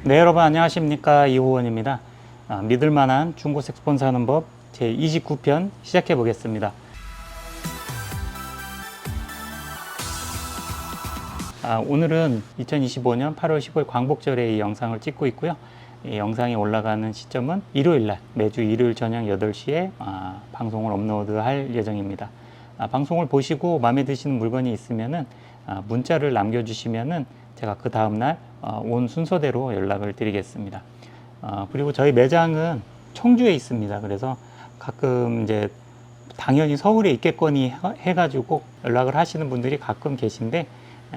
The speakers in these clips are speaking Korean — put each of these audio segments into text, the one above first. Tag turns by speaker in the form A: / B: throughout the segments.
A: 네, 여러분 안녕하십니까. 이호원입니다. 믿을만한 중고 색소폰 사는 법 제29편 시작해 보겠습니다. 오늘은 2025년 8월 15일 광복절에 이 영상을 찍고 있고요. 이 영상이 올라가는 시점은 일요일날 매주 일요일 저녁 8시에 방송을 업로드할 예정입니다. 방송을 보시고 마음에 드시는 물건이 있으면은 문자를 남겨주시면은 제가 그 다음날 온 순서대로 연락을 드리겠습니다. 그리고 저희 매장은 청주에 있습니다. 그래서 가끔 이제 당연히 서울에 있겠거니 해가지고 연락을 하시는 분들이 가끔 계신데,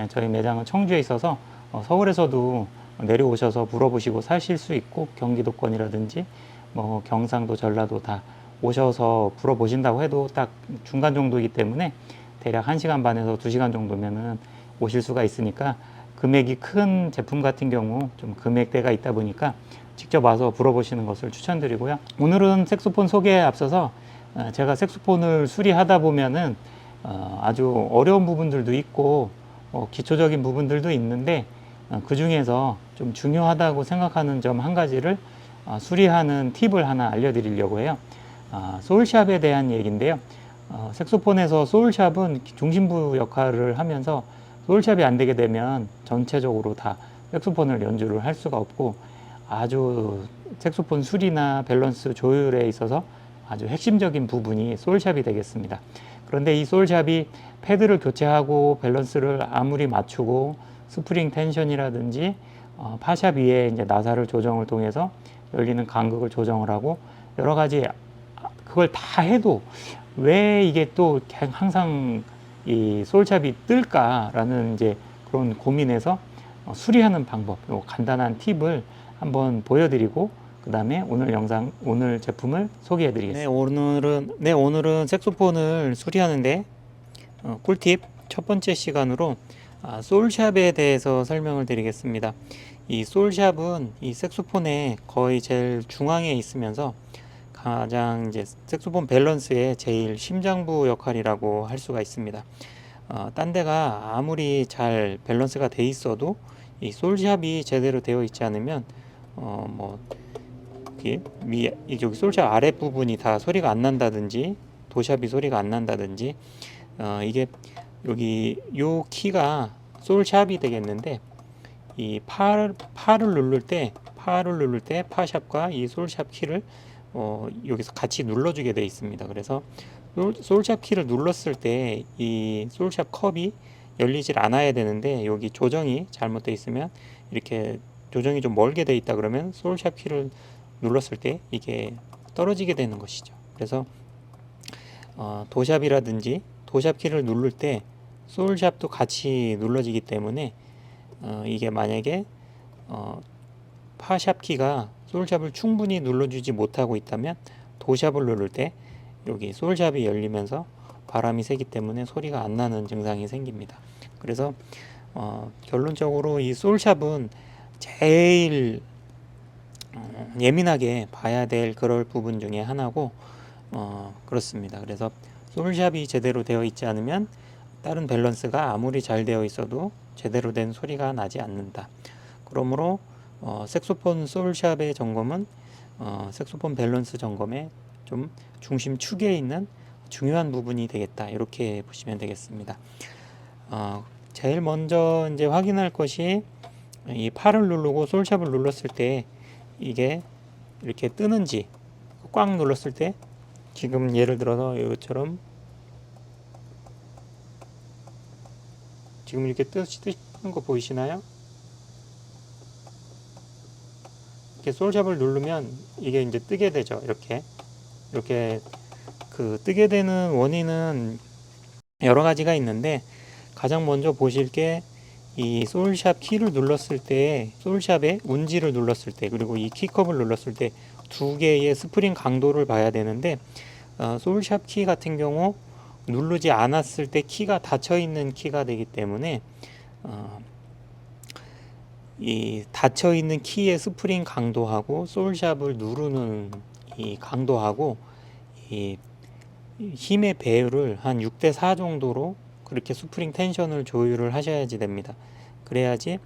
A: 저희 매장은 청주에 있어서 서울에서도 내려오셔서 물어보시고 사실 수 있고, 경기도권이라든지 뭐 경상도, 전라도 다 오셔서 물어보신다고 해도 딱 중간 정도이기 때문에 대략 1시간 반에서 2시간 정도면은 오실 수가 있으니까, 금액이 큰 제품 같은 경우 좀 금액대가 있다 보니까 직접 와서 물어보시는 것을 추천드리고요. 오늘은 색소폰 소개에 앞서서 제가 색소폰을 수리하다 보면은 아주 어려운 부분들도 있고 기초적인 부분들도 있는데, 그 중에서 좀 중요하다고 생각하는 점 한 가지를 수리하는 팁을 하나 알려드리려고 해요. 소울샵에 대한 얘기인데요. 색소폰에서 소울샵은 중심부 역할을 하면서, 소울샵이 안 되게 되면 전체적으로 다 색소폰을 연주를 할 수가 없고, 아주 색소폰 수리나 밸런스 조율에 있어서 아주 핵심적인 부분이 소울샵이 되겠습니다. 그런데 이 소울샵이 패드를 교체하고 밸런스를 아무리 맞추고 스프링 텐션이라든지 파샵 위에 이제 나사를 조정을 통해서 열리는 간극을 조정을 하고 여러 가지 그걸 다 해도 왜 이게 또 항상 이 소울샵이 뜰까라는 이제 그런 고민에서 수리하는 방법, 간단한 팁을 한번 보여드리고, 그 다음에 오늘 제품을 소개해드리겠습니다. 오늘은 색소폰을 수리하는데 꿀팁 첫 번째 시간으로 소울샵에 대해서 설명을 드리겠습니다. 이 소울샵은 이 색소폰의 거의 제일 중앙에 있으면서 가장 이제 색소폰 밸런스의 제일 심장부 역할이라고 할 수가 있습니다. 딴 데가 아무리 잘 밸런스가 돼 있어도 이 소울샵이 제대로 되어 있지 않으면 뭐 여기 소울샵 아랫 부분이 다 소리가 안 난다든지, 도샵이 소리가 안 난다든지, 이게 여기 요 키가 소울샵이 되겠는데, 이 파를 누를 때 파샵과 이 소울샵 키를 여기서 같이 눌러주게 되어 있습니다. 그래서 소울샵 키를 눌렀을 때 이 소울샵 컵이 열리질 않아야 되는데, 여기 조정이 잘못되어 있으면, 이렇게 조정이 좀 멀게 되어 있다 그러면 소울샵 키를 눌렀을 때 이게 떨어지게 되는 것이죠. 그래서 도샵이라든지 도샵 키를 누를 때 소울샵도 같이 눌러지기 때문에, 이게 만약에 파샵 키가 소울샵을 충분히 눌러주지 못하고 있다면 도샵을 누를 때 여기 소울샵이 열리면서 바람이 새기 때문에 소리가 안 나는 증상이 생깁니다. 그래서 결론적으로 이 소울샵은 제일 예민하게 봐야 될 그럴 부분 중에 하나고, 그렇습니다. 그래서 소울샵이 제대로 되어 있지 않으면 다른 밸런스가 아무리 잘 되어 있어도 제대로 된 소리가 나지 않는다. 그러므로 색소폰 소울샵의 점검은 색소폰 밸런스 점검의 좀 중심축에 있는 중요한 부분이 되겠다, 이렇게 보시면 되겠습니다. 제일 먼저 이제 확인할 것이, 이 팔을 누르고 소울샵을 눌렀을 때 이게 이렇게 뜨는지, 꽉 눌렀을 때 지금 예를 들어서 이것처럼 지금 이렇게 뜨는 거 보이시나요? 이렇게 소울샵을 누르면 이게 이제 뜨게 되죠. 이렇게 그 뜨게 되는 원인은 여러 가지가 있는데, 가장 먼저 보실 게 이 소울샵 키를 눌렀을 때, 소울샵의 운지를 눌렀을 때, 그리고 이 키컵을 눌렀을 때 두 개의 스프링 강도를 봐야 되는데, 소울샵 키 같은 경우 누르지 않았을 때 키가 닫혀 있는 키가 되기 때문에, 이 닫혀 있는 키의 스프링 강도하고 소울샵을 누르는 이 강도하고 이 힘의 배율을 한 6대4 정도로 그렇게 스프링 텐션을 조율을 하셔야지 됩니다. 그래야지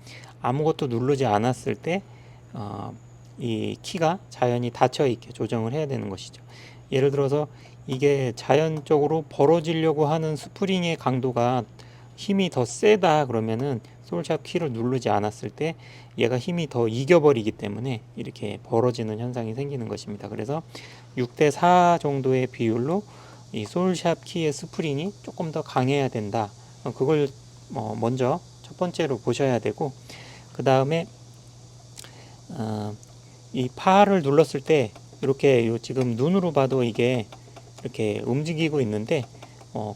A: 아무것도 누르지 않았을 때 이 키가 자연히 닫혀 있게 조정을 해야 되는 것이죠. 예를 들어서 이게 자연적으로 벌어지려고 하는 스프링의 강도가 힘이 더 세다 그러면은 솔샵 키를 누르지 않았을 때 얘가 힘이 더 이겨버리기 때문에 이렇게 벌어지는 현상이 생기는 것입니다. 그래서 6대 4 정도의 비율로 이 솔샵 키의 스프링이 조금 더 강해야 된다. 그걸 먼저 첫 번째로 보셔야 되고, 그 다음에 이 파를 눌렀을 때 이렇게 지금 눈으로 봐도 이게 이렇게 움직이고 있는데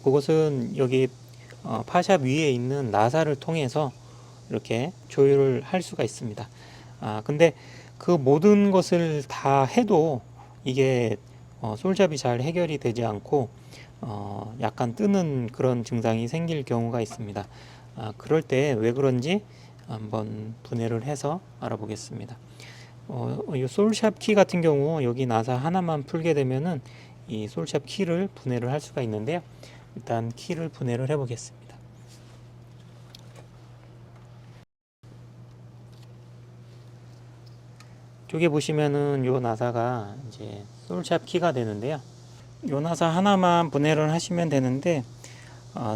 A: 그것은 여기 파샵 위에 있는 나사를 통해서 이렇게 조율을 할 수가 있습니다. 근데 그 모든 것을 다 해도 이게 솔잡이 잘 해결이 되지 않고 약간 뜨는 그런 증상이 생길 경우가 있습니다. 그럴 때 왜 그런지 한번 분해를 해서 알아보겠습니다. 이 솔샵 키 같은 경우 여기 나사 하나만 풀게 되면은 이 솔샵 키를 분해를 할 수가 있는데요. 일단 키를 분해를 해 보겠습니다. 쪽에 보시면은 요 나사가 이제 솔샵 키가 되는데요. 요 나사 하나만 분해를 하시면 되는데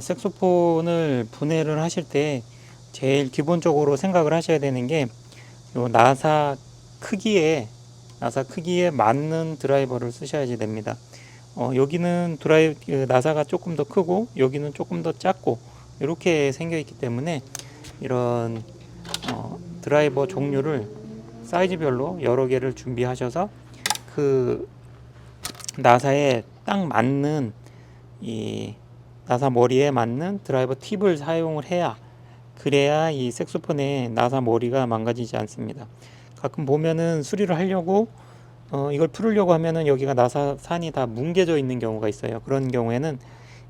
A: 색소폰을 분해를 하실 때 제일 기본적으로 생각을 하셔야 되는 게 요 나사 크기에 맞는 드라이버를 쓰셔야지 됩니다. 여기는 나사가 조금 더 크고 여기는 조금 더 작고 이렇게 생겨 있기 때문에 이런 드라이버 종류를 사이즈별로 여러 개를 준비하셔서 그 나사에 딱 맞는 이 나사 머리에 맞는 드라이버 팁을 사용을 해야, 그래야 이 색소폰의 나사 머리가 망가지지 않습니다. 가끔 보면은 수리를 하려고 이걸 풀으려고 하면은 여기가 나사산이 다 뭉개져 있는 경우가 있어요. 그런 경우에는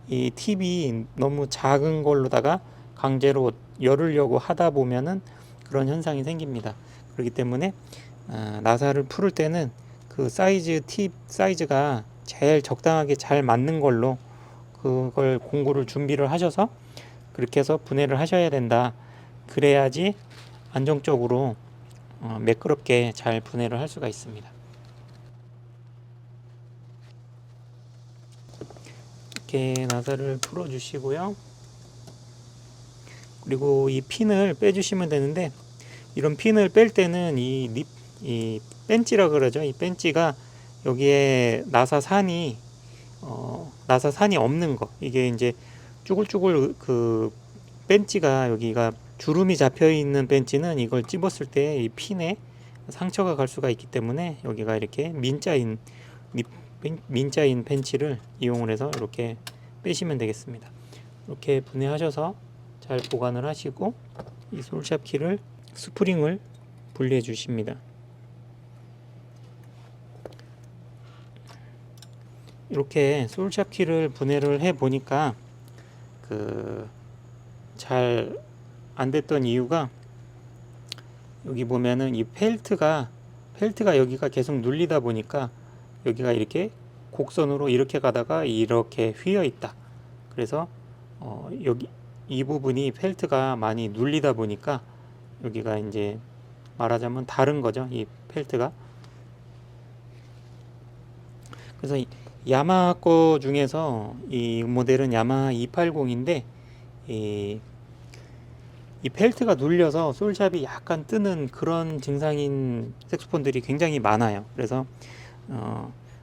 A: 이 팁이 너무 작은 걸로다가 강제로 열으려고 하다 보면은 그런 현상이 생깁니다. 그렇기 때문에 나사를 풀을 때는 그 팁 사이즈가 제일 적당하게 잘 맞는 걸로 그걸 공구를 준비를 하셔서 그렇게 해서 분해를 하셔야 된다. 그래야지 안정적으로 매끄럽게 잘 분해를 할 수가 있습니다. 이렇게 나사를 풀어 주시고요. 그리고 이 핀을 빼주시면 되는데, 이런 핀을 뺄 때는 이 벤치라 그러죠. 이 벤치가 여기에 나사산이 없는 거, 이게 이제 쭈글쭈글 그 벤치가 여기가 주름이 잡혀 있는 벤치는 이걸 찝었을 때 이 핀에 상처가 갈 수가 있기 때문에 여기가 이렇게 민자인 벤치를 이용을 해서 이렇게 빼시면 되겠습니다. 이렇게 분해하셔서 잘 보관을 하시고 이 솔샵 키를 스프링을 분리해 주십니다. 이렇게 솔샵 키를 분해를 해 보니까 잘 안 됐던 이유가, 여기 보면은 이 펠트가 여기가 계속 눌리다 보니까 여기가 이렇게 곡선으로 이렇게 가다가 이렇게 휘어 있다. 그래서 여기 이 부분이 펠트가 많이 눌리다 보니까 여기가 이제 말하자면 다른 거죠. 이 펠트가. 그래서 야마하 거 중에서 이 모델은 야마하 280인데 이 펠트가 눌려서 솔샵이 약간 뜨는 그런 증상인 색소폰들이 굉장히 많아요. 그래서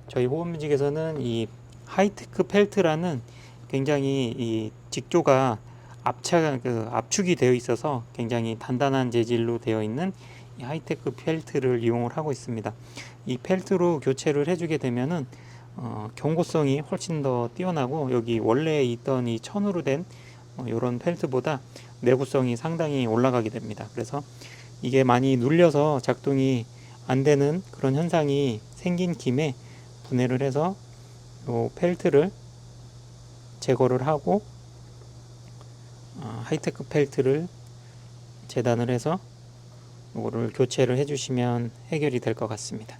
A: 저희 호흡뮤직에서는 이 하이테크 펠트라는 굉장히 이 직조가 압축이 되어 있어서 굉장히 단단한 재질로 되어 있는 이 하이테크 펠트를 이용을 하고 있습니다. 이 펠트로 교체를 해주게 되면은 경고성이 훨씬 더 뛰어나고, 여기 원래 있던 이 천으로 된 이런 펠트보다 내구성이 상당히 올라가게 됩니다. 그래서 이게 많이 눌려서 작동이 안 되는 그런 현상이 생긴 김에 분해를 해서 이 펠트를 제거를 하고 하이테크 펠트를 재단을 해서 이거를 교체를 해주시면 해결이 될 것 같습니다.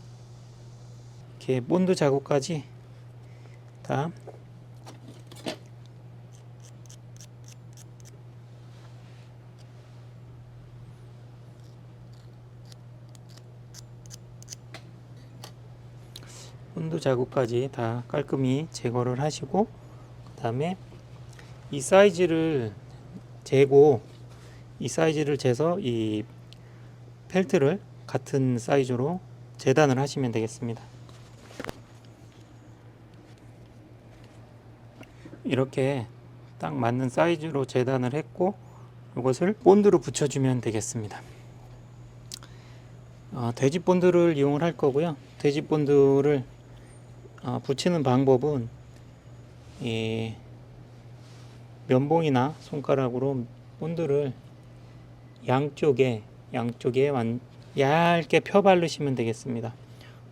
A: 이렇게 본드 자국까지 다 본드 자국까지 다 깔끔히 제거를 하시고, 그 다음에 이 사이즈를 재고, 이 사이즈를 재서 이 펠트를 같은 사이즈로 재단을 하시면 되겠습니다. 이렇게 딱 맞는 사이즈로 재단을 했고, 이것을 본드로 붙여주면 되겠습니다. 돼지 본드를 이용을 할 거고요. 돼지 본드를 붙이는 방법은 이 면봉이나 손가락으로 본드를 양쪽에 얇게 펴 바르시면 되겠습니다.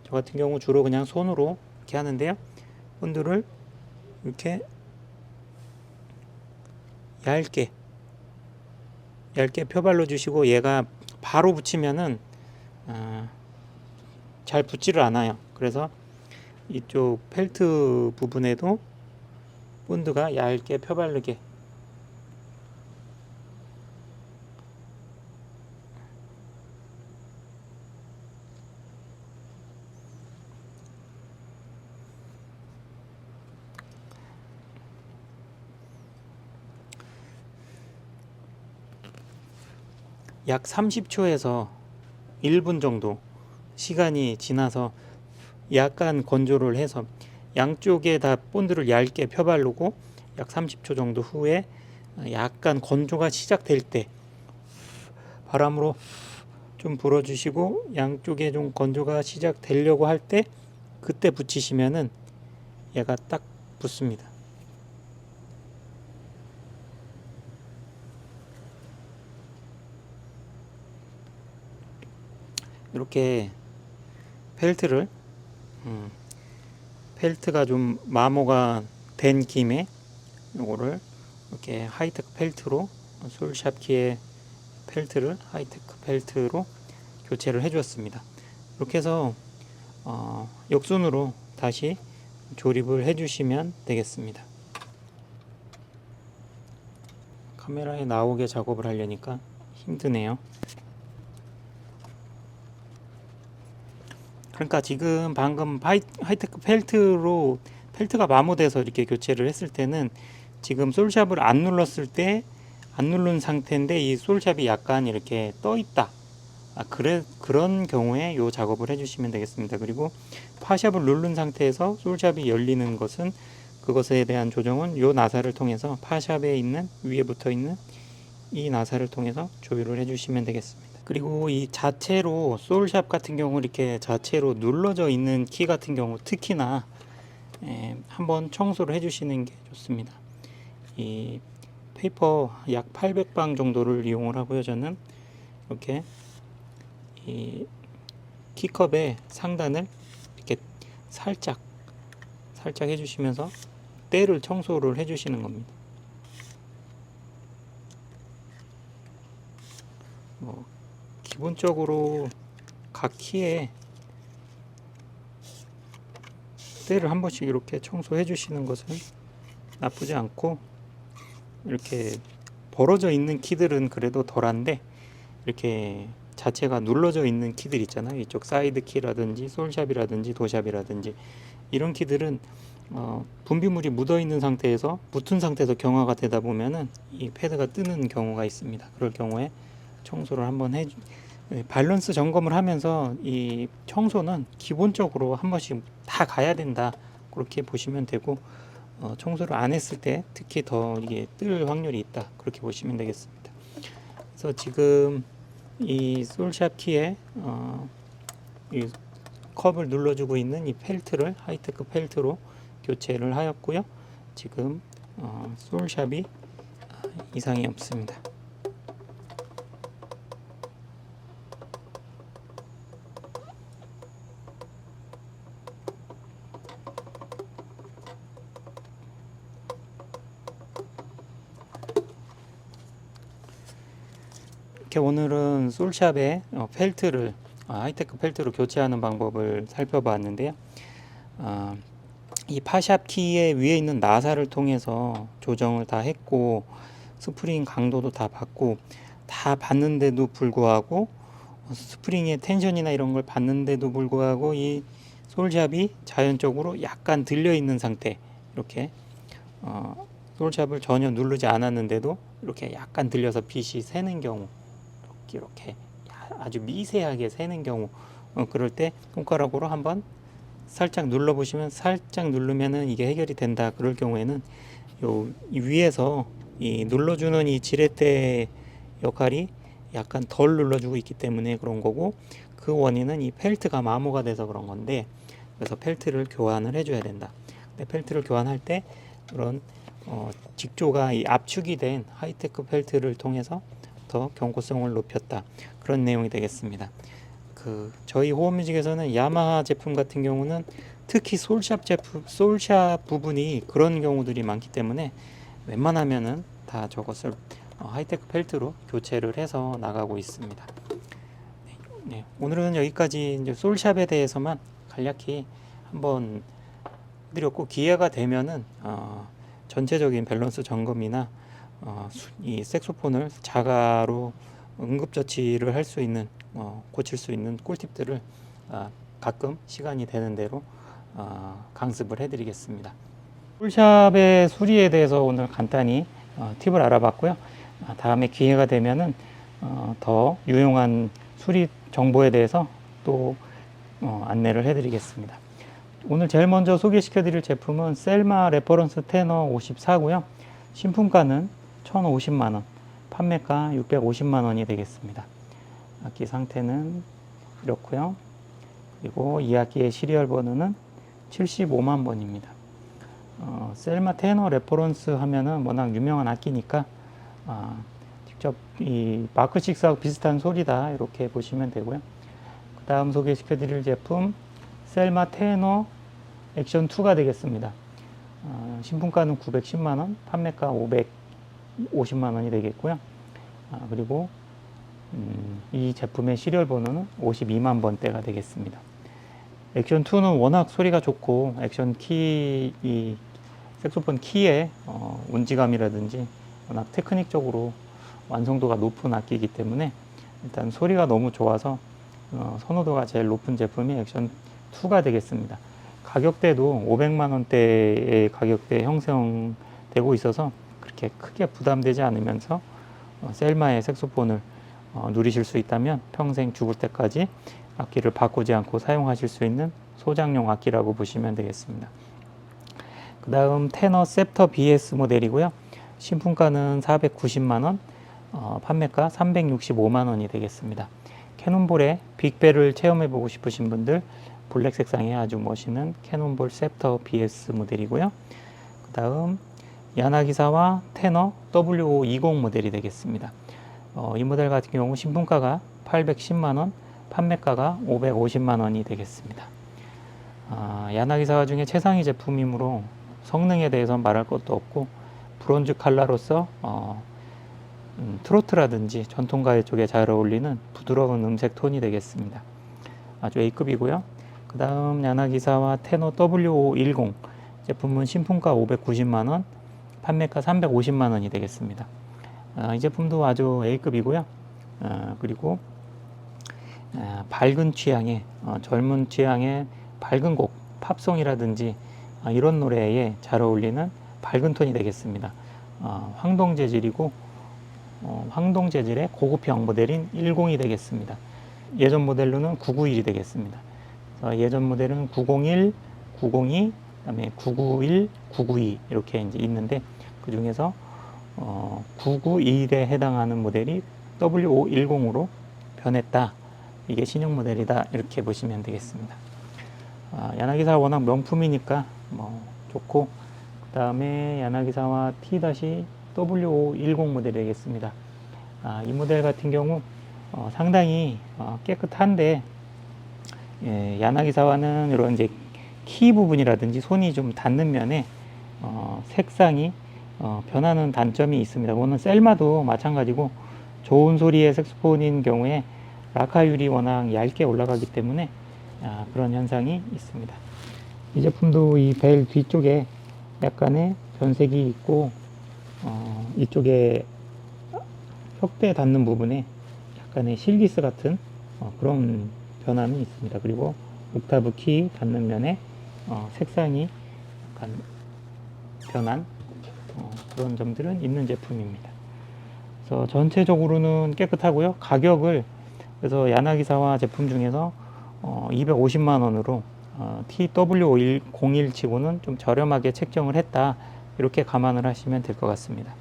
A: 저 같은 경우 주로 그냥 손으로 이렇게 하는데요. 본드를 이렇게 얇게 펴 발라 주시고, 얘가 바로 붙이면은 잘 붙지를 않아요. 그래서 이쪽 펠트 부분에도 본드가 얇게 펴 바르게 약 30초에서 1분 정도 시간이 지나서 약간 건조를 해서 양쪽에 다 본드를 얇게 펴 바르고, 약 30초 정도 후에 약간 건조가 시작될 때 바람으로 좀 불어주시고, 양쪽에 좀 건조가 시작되려고 할 때 그때 붙이시면은 얘가 딱 붙습니다. 이렇게 펠트를 펠트가 좀 마모가 된 김에 요거를 이렇게 하이테크 펠트로, 솔샵키의 펠트를 하이테크 펠트로 교체를 해 주었습니다. 이렇게 해서 역순으로 다시 조립을 해 주시면 되겠습니다. 카메라에 나오게 작업을 하려니까 힘드네요. 그러니까 지금 방금 하이테크 펠트로 펠트가 마모돼서 이렇게 교체를 했을 때는 지금 솔샵을 안 눌렀을 때 안 누른 상태인데 이 솔샵이 약간 이렇게 떠 있다. 그런 경우에 이 작업을 해주시면 되겠습니다. 그리고 파샵을 누른 상태에서 솔샵이 열리는 것은, 그것에 대한 조정은 이 나사를 통해서, 파샵에 있는 위에 붙어 있는 이 나사를 통해서 조율을 해주시면 되겠습니다. 그리고 이 자체로 솔샵 같은 경우 이렇게 자체로 눌러져 있는 키 같은 경우 특히나 한번 청소를 해주시는 게 좋습니다. 이 페이퍼 약 800방 정도를 이용을 하고요. 저는 이렇게 이 키컵의 상단을 이렇게 살짝 해주시면서 때를 청소를 해주시는 겁니다. 기본적으로 각 키에 때를 한 번씩 이렇게 청소해 주시는 것은 나쁘지 않고, 이렇게 벌어져 있는 키들은 그래도 덜한데, 이렇게 자체가 눌러져 있는 키들 있잖아요. 이쪽 사이드 키라든지 솔샵이라든지 도샵이라든지 이런 키들은 분비물이 묻어 있는 상태에서, 붙은 상태에서 경화가 되다 보면은 이 패드가 뜨는 경우가 있습니다. 그럴 경우에 청소를 한번 밸런스 점검을 하면서 이 청소는 기본적으로 한 번씩 다 가야 된다, 그렇게 보시면 되고, 청소를 안 했을 때 특히 더 이게 뜰 확률이 있다, 그렇게 보시면 되겠습니다. 그래서 지금 이 솔샵 키에 이 컵을 눌러주고 있는 이 펠트를 하이테크 펠트로 교체를 하였고요. 지금 솔샵이 이상이 없습니다. 이렇게 오늘은 솔샵의 펠트를 하이테크 펠트로 교체하는 방법을 살펴봤는데요. 이 파샵 키의 위에 있는 나사를 통해서 조정을 다 했고, 스프링 강도도 다 봤는데도 불구하고, 스프링의 텐션이나 이런 걸 봤는데도 불구하고 이 솔샵이 자연적으로 약간 들려 있는 상태, 이렇게 솔샵을 전혀 누르지 않았는데도 이렇게 약간 들려서 빛이 새는 경우, 이렇게 아주 미세하게 새는 경우, 그럴 때 손가락으로 한번 살짝 눌러 보시면, 살짝 누르면은 이게 해결이 된다. 그럴 경우에는 요 위에서 이 눌러주는 이 지렛대 역할이 약간 덜 눌러주고 있기 때문에 그런 거고, 그 원인은 이 펠트가 마모가 돼서 그런 건데, 그래서 펠트를 교환을 해줘야 된다. 근데 펠트를 교환할 때 그런 직조가 이 압축이 된 하이테크 펠트를 통해서 더 경고성을 높였다. 그런 내용이 되겠습니다. 저희 호흡뮤직에서는 야마하 제품 같은 경우는 특히 솔샵 부분이 그런 경우들이 많기 때문에 웬만하면은 다 저것을 하이테크 펠트로 교체를 해서 나가고 있습니다. 네, 오늘은 여기까지 이제 솔샵에 대해서만 간략히 한번 드렸고, 기회가 되면은 전체적인 밸런스 점검이나 이 색소폰을 자가로 응급조치를 할 수 있는, 고칠 수 있는 꿀팁들을 가끔 시간이 되는 대로 강습을 해드리겠습니다. 솔샵의 수리에 대해서 오늘 간단히 팁을 알아봤고요. 다음에 기회가 되면은 더 유용한 수리 정보에 대해서 또 안내를 해드리겠습니다. 오늘 제일 먼저 소개시켜 드릴 제품은 셀마 레퍼런스 테너 54고요. 신품가는 1,050만원, 판매가 650만원이 되겠습니다. 악기 상태는 이렇고요. 그리고 이 악기의 시리얼 번호는 75만 번입니다. 셀마 테너 레퍼런스 하면은 워낙 유명한 악기니까 직접 이 마크 6하고 비슷한 소리다, 이렇게 보시면 되고요. 그 다음 소개시켜 드릴 제품 셀마 테너 액션 2가 되겠습니다. 신품가는 910만원, 판매가 550만원이 되겠고요. 그리고 이 제품의 시리얼 번호는 52만 번대가 되겠습니다. 액션 2는 워낙 소리가 좋고, 액션 키, 이 색소폰 키의 운지감이라든지 워낙 테크닉적으로 완성도가 높은 악기이기 때문에 일단 소리가 너무 좋아서 선호도가 제일 높은 제품이 액션 2가 되겠습니다. 가격대도 500만 원대의 가격대에 형성되고 있어서 그렇게 크게 부담되지 않으면서 셀마의 색소폰을 누리실 수 있다면 평생 죽을 때까지 악기를 바꾸지 않고 사용하실 수 있는 소장용 악기라고 보시면 되겠습니다. 그 다음 테너 셉터 BS 모델이고요. 신품가는 490만원, 판매가 365만원이 되겠습니다. 캐논볼의 빅벨을 체험해보고 싶으신 분들, 블랙 색상의 아주 멋있는 캐논볼 셉터 BS 모델이고요. 그 다음 야나기사와 테너 W520 모델이 되겠습니다. 이 모델 같은 경우 신품가가 810만원, 판매가가 550만원이 되겠습니다. 야나기사 중에 최상위 제품이므로 성능에 대해서 말할 것도 없고, 브론즈 칼라로서 트로트라든지 전통가요 쪽에 잘 어울리는 부드러운 음색 톤이 되겠습니다. 아주 A급이고요. 그 다음 야나기사와 테너 W510 제품은 신품가 590만원, 판매가 350만원이 되겠습니다. 이 제품도 아주 A급이고요. 그리고 밝은 취향의, 젊은 취향의 밝은 곡, 팝송이라든지 이런 노래에 잘 어울리는 밝은 톤이 되겠습니다. 황동 재질이고, 황동 재질의 고급형 모델인 10이 되겠습니다. 예전 모델로는 991이 되겠습니다. 예전 모델은 901, 902, 그다음에 991, 992 이렇게 이제 있는데, 그 중에서 991에 해당하는 모델이 W510으로 변했다. 이게 신형 모델이다, 이렇게 보시면 되겠습니다. 야나기사 워낙 명품이니까 좋고, 그 다음에 야나기사와 T-W510 모델이 되겠습니다. 이 모델 같은 경우 상당히 깨끗한데, 야나기사와는 이런 이제 키 부분이라든지 손이 좀 닿는 면에 색상이 변하는 단점이 있습니다. 오늘 셀마도 마찬가지고, 좋은 소리의 색소폰인 경우에 라카율이 워낙 얇게 올라가기 때문에 그런 현상이 있습니다. 이 제품도 이 벨 뒤쪽에 약간의 변색이 있고, 이쪽에 혁대에 닿는 부분에 약간의 실기스 같은 그런 변화는 있습니다. 그리고 옥타브 키 닫는 면에 색상이 약간 변한 그런 점들은 있는 제품입니다. 그래서 전체적으로는 깨끗하고요. 가격을 그래서 야나기사와 제품 중에서 250만 원으로 TW01 치고는 좀 저렴하게 책정을 했다. 이렇게 감안을 하시면 될 것 같습니다.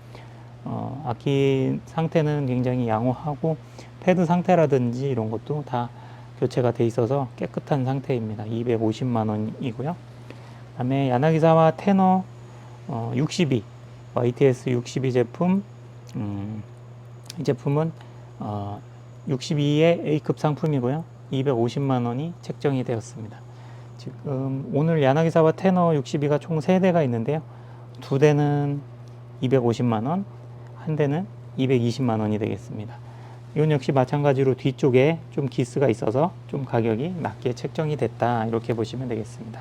A: 악기 상태는 굉장히 양호하고 패드 상태라든지 이런 것도 다 교체가 돼 있어서 깨끗한 상태입니다. 250만 원이고요. 그 다음에 야나기사와 테너 62 YTS 62 제품 이 제품은 62의 A급 상품이고요. 250만 원이 책정이 되었습니다. 지금 오늘 야나기사와 테너 62가 총 3대가 있는데요. 2대는 250만 원, 한 대는 220만 원이 되겠습니다. 이건 역시 마찬가지로 뒤쪽에 좀 기스가 있어서 좀 가격이 낮게 책정이 됐다. 이렇게 보시면 되겠습니다.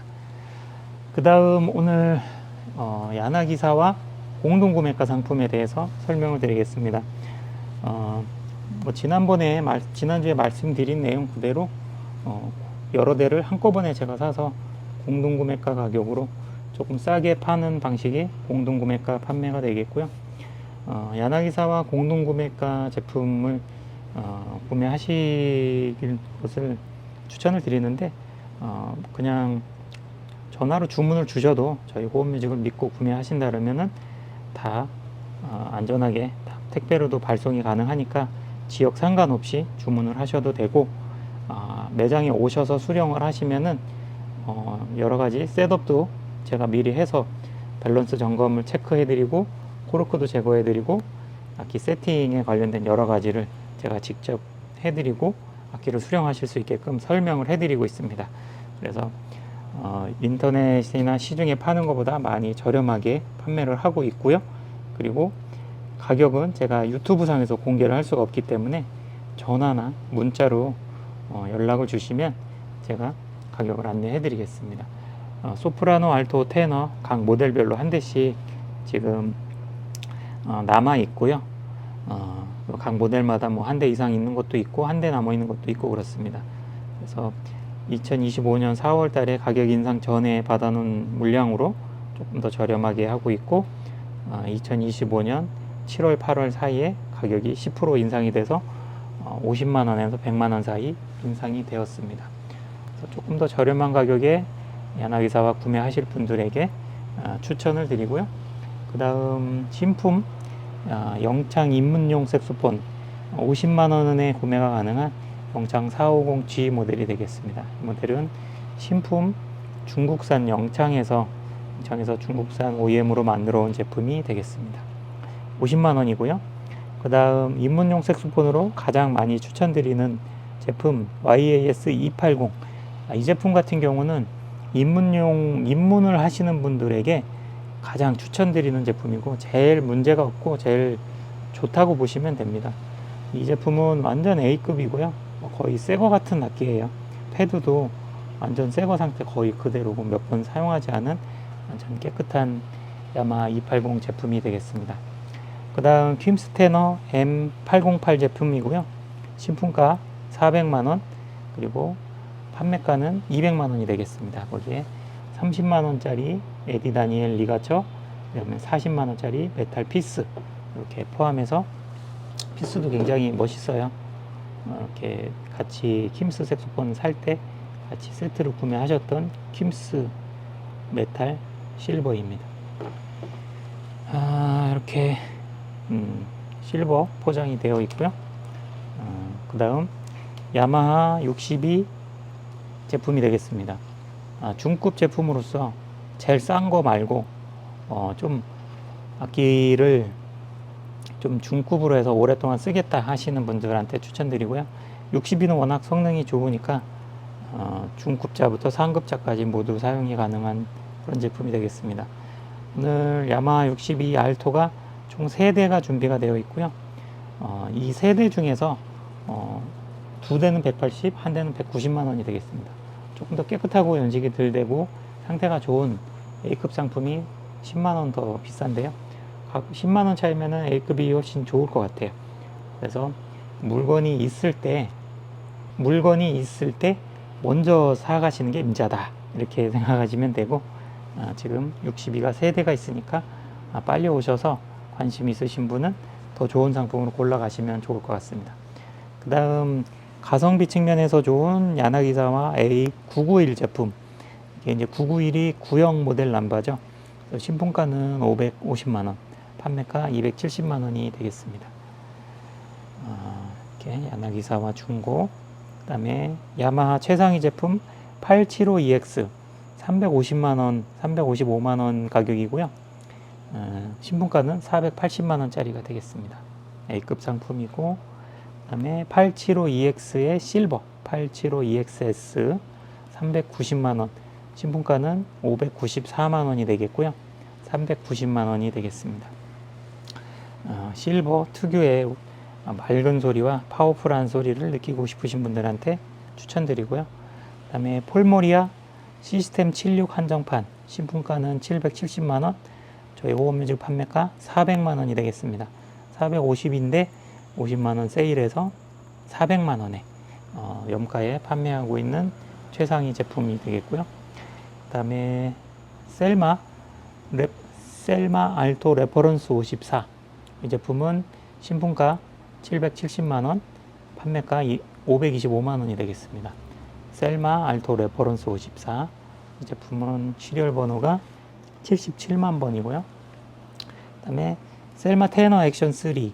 A: 그 다음 오늘 야나기사와 공동구매가 상품에 대해서 설명을 드리겠습니다. 지난주에 말씀드린 내용 그대로 여러 대를 한꺼번에 제가 사서 공동구매가 가격으로 조금 싸게 파는 방식의 공동구매가 판매가 되겠고요. 야나기사와 공동구매가 제품을 구매하실 것을 추천을 드리는데 그냥 전화로 주문을 주셔도 저희 호흡뮤직을 믿고 구매하신다면은 다 안전하게 다 택배로도 발송이 가능하니까 지역 상관없이 주문을 하셔도 되고 매장에 오셔서 수령을 하시면은 여러 가지 셋업도 제가 미리 해서 밸런스 점검을 체크해드리고 코르크도 제거해드리고 악기 세팅에 관련된 여러 가지를 제가 직접 해드리고 악기를 수령하실 수 있게끔 설명을 해드리고 있습니다. 그래서 인터넷이나 시중에 파는 것보다 많이 저렴하게 판매를 하고 있고요. 그리고 가격은 제가 유튜브 상에서 공개를 할 수가 없기 때문에 전화나 문자로 연락을 주시면 제가 가격을 안내해 드리겠습니다. 소프라노, 알토, 테너 각 모델별로 한 대씩 지금 남아 있고요. 각 모델마다 뭐 한 대 이상 있는 것도 있고 한 대 남아 있는 것도 있고 그렇습니다. 그래서 2025년 4월 달에 가격 인상 전에 받아놓은 물량으로 조금 더 저렴하게 하고 있고 2025년 7월 8월 사이에 가격이 10% 인상이 돼서 50만 원에서 100만 원 사이 인상이 되었습니다. 그래서 조금 더 저렴한 가격에 야나기사와 구매하실 분들에게 추천을 드리고요. 그 다음 신품 영창 입문용 색소폰 50만 원에 구매가 가능한 영창 450G 모델이 되겠습니다. 이 모델은 신품 중국산 영창에서 중국산 OEM으로 만들어 온 제품이 되겠습니다. 50만 원이고요. 그 다음 입문용 색소폰으로 가장 많이 추천드리는 제품 YAS 280. 이 제품 같은 경우는 입문을 하시는 분들에게 가장 추천드리는 제품이고 제일 문제가 없고 제일 좋다고 보시면 됩니다. 이 제품은 완전 A급이고요. 거의 새거 같은 악기예요. 패드도 완전 새거 상태 거의 그대로고 몇 번 사용하지 않은 완전 깨끗한 야마하 280 제품이 되겠습니다. 그 다음 퀼스 테너 M808 제품이고요. 신품가 400만원 그리고 판매가는 200만원이 되겠습니다. 거기에 30만원짜리 에디 다니엘 리가처, 그다음에 40만원짜리 메탈 피스 이렇게 포함해서 피스도 굉장히 멋있어요. 이렇게 같이 킴스 색소폰 살 때 같이 세트로 구매하셨던 킴스 메탈 실버입니다. 이렇게 실버 포장이 되어 있고요. 그 다음 야마하 62 제품이 되겠습니다. 중급 제품으로서 제일 싼 거 말고 좀 악기를 좀 중급으로 해서 오랫동안 쓰겠다 하시는 분들한테 추천드리고요. 62는 워낙 성능이 좋으니까 중급자부터 상급자까지 모두 사용이 가능한 그런 제품이 되겠습니다. 오늘 야마하 62 알토가 총 3대가 준비가 되어 있고요. 이 3대 중에서 2대는 180, 한 대는 190만 원이 되겠습니다. 조금 더 깨끗하고 연식이 덜 되고 상태가 좋은 A급 상품이 10만 원 더 비싼데요. 10만 원 차이면은 A급이 훨씬 좋을 것 같아요. 그래서 물건이 있을 때 먼저 사가시는 게 임자다 이렇게 생각하시면 되고, 지금 62가 3대가 있으니까 빨리 오셔서 관심 있으신 분은 더 좋은 상품으로 골라가시면 좋을 것 같습니다. 그 다음 가성비 측면에서 좋은 야나기사와 A991 제품, 이게 이제 991이 구형 모델 남바죠. 신품가는 550만원, 판매가 270만원이 되겠습니다. 이렇게 야나기사와 중고, 그 다음에 야마하 최상위 제품 875EX 350만원, 355만원 가격이고요. 신품가는 480만원짜리가 되겠습니다. A급 상품이고, 그 다음에 875EX의 실버 875EXS 390만원, 신품가는 594만원이 되겠고요. 390만원이 되겠습니다. 실버 특유의 맑은 소리와 파워풀한 소리를 느끼고 싶으신 분들한테 추천드리고요. 그 다음에 폴모리아 시스템 76 한정판, 신품가는 770만원, 저희 호흡뮤직 판매가 400만원이 되겠습니다. 450인데 50만원 세일해서 400만원에 염가에 판매하고 있는 최상위 제품이 되겠고요. 그 다음에 셀마 알토 레퍼런스 54, 이 제품은 신품가 770만원, 판매가 525만원이 되겠습니다. 셀마 알토 레퍼런스 54, 이 제품은 시리얼 번호가 77만 번이고요. 그 다음에 셀마 테너 액션 3, 이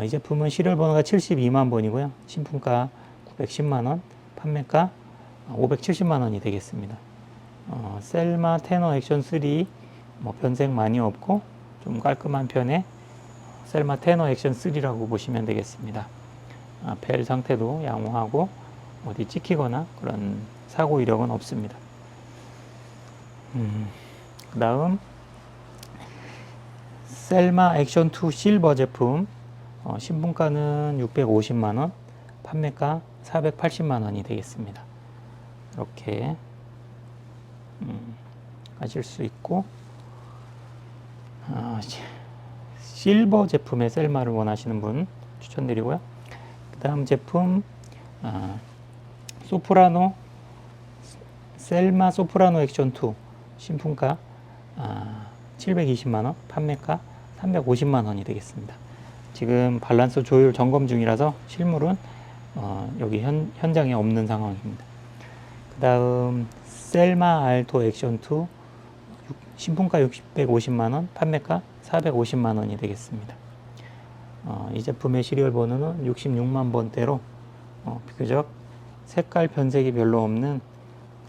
A: 제품은 시리얼 번호가 72만 번이고요. 신품가 910만원, 판매가 570만원이 되겠습니다. 셀마 테너 액션 3 변색 많이 없고 좀 깔끔한 편의 셀마 테너 액션 3라고 보시면 되겠습니다. 벨 상태도 양호하고 어디 찍히거나 그런 사고 이력은 없습니다. 그 다음 셀마 액션 2 실버 제품, 신품가는 650만원, 판매가 480만원이 되겠습니다. 이렇게 하실 수 있고, 실버 제품의 셀마를 원하시는 분 추천드리고요. 그 다음 제품 소프라노 셀마 소프라노 액션 2, 신품가 720만원, 판매가 350만원이 되겠습니다. 지금 밸런스 조율 점검 중이라서 실물은 여기 현장에 없는 상황입니다. 그 다음 셀마 알토 액션 2, 신품가 650만원, 판매가 450만원이 되겠습니다. 이 제품의 시리얼 번호는 66만 번대로 비교적 색깔 변색이 별로 없는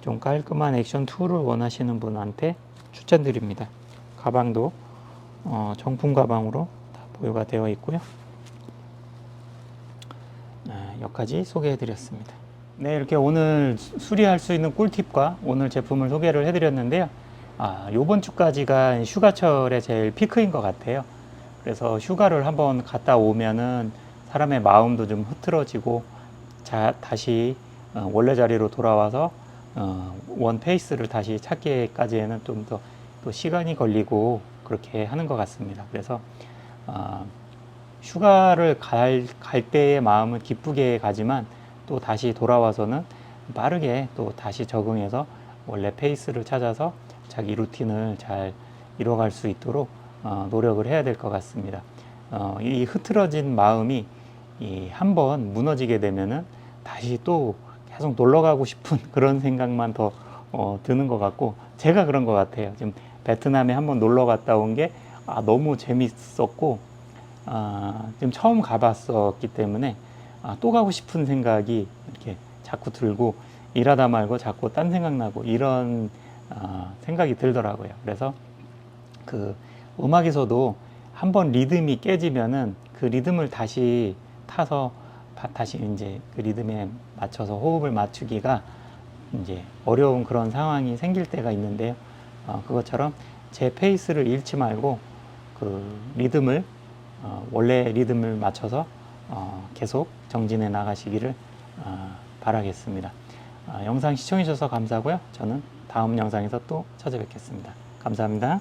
A: 좀 깔끔한 액션 2를 원하시는 분한테 추천드립니다. 가방도 정품 가방으로 다 보유가 되어 있고요. 여기까지 소개해 드렸습니다. 네, 이렇게 오늘 수리할 수 있는 꿀팁과 오늘 제품을 소개를 해 드렸는데요. 요번 주까지가 휴가철의 제일 피크인 것 같아요. 그래서 휴가를 한번 갔다 오면은 사람의 마음도 좀 흐트러지고 다시 원래 자리로 돌아와서 원 페이스를 다시 찾기까지에는 좀 더 또 시간이 걸리고 그렇게 하는 것 같습니다. 그래서 휴가를 갈 때의 마음은 기쁘게 가지만 또 다시 돌아와서는 빠르게 또 다시 적응해서 원래 페이스를 찾아서 자기 루틴을 잘 이뤄갈 수 있도록 노력을 해야 될 것 같습니다. 이 흐트러진 마음이 한번 무너지게 되면은 다시 또 계속 놀러 가고 싶은 그런 생각만 더 드는 것 같고, 제가 그런 것 같아요. 지금 베트남에 한번 놀러 갔다 온 게 너무 재밌었고, 지금 처음 가봤었기 때문에 또 가고 싶은 생각이 이렇게 자꾸 들고, 일하다 말고 자꾸 딴 생각 나고 이런 생각이 들더라고요. 그래서 그 음악에서도 한번 리듬이 깨지면은 그 리듬을 다시 타서 다시 이제 그 리듬에 맞춰서 호흡을 맞추기가 이제 어려운 그런 상황이 생길 때가 있는데요. 그것처럼 제 페이스를 잃지 말고 그 리듬을 원래 리듬을 맞춰서 계속 정진해 나가시기를 바라겠습니다. 영상 시청해 주셔서 감사하고요. 저는 다음 영상에서 또 찾아뵙겠습니다. 감사합니다.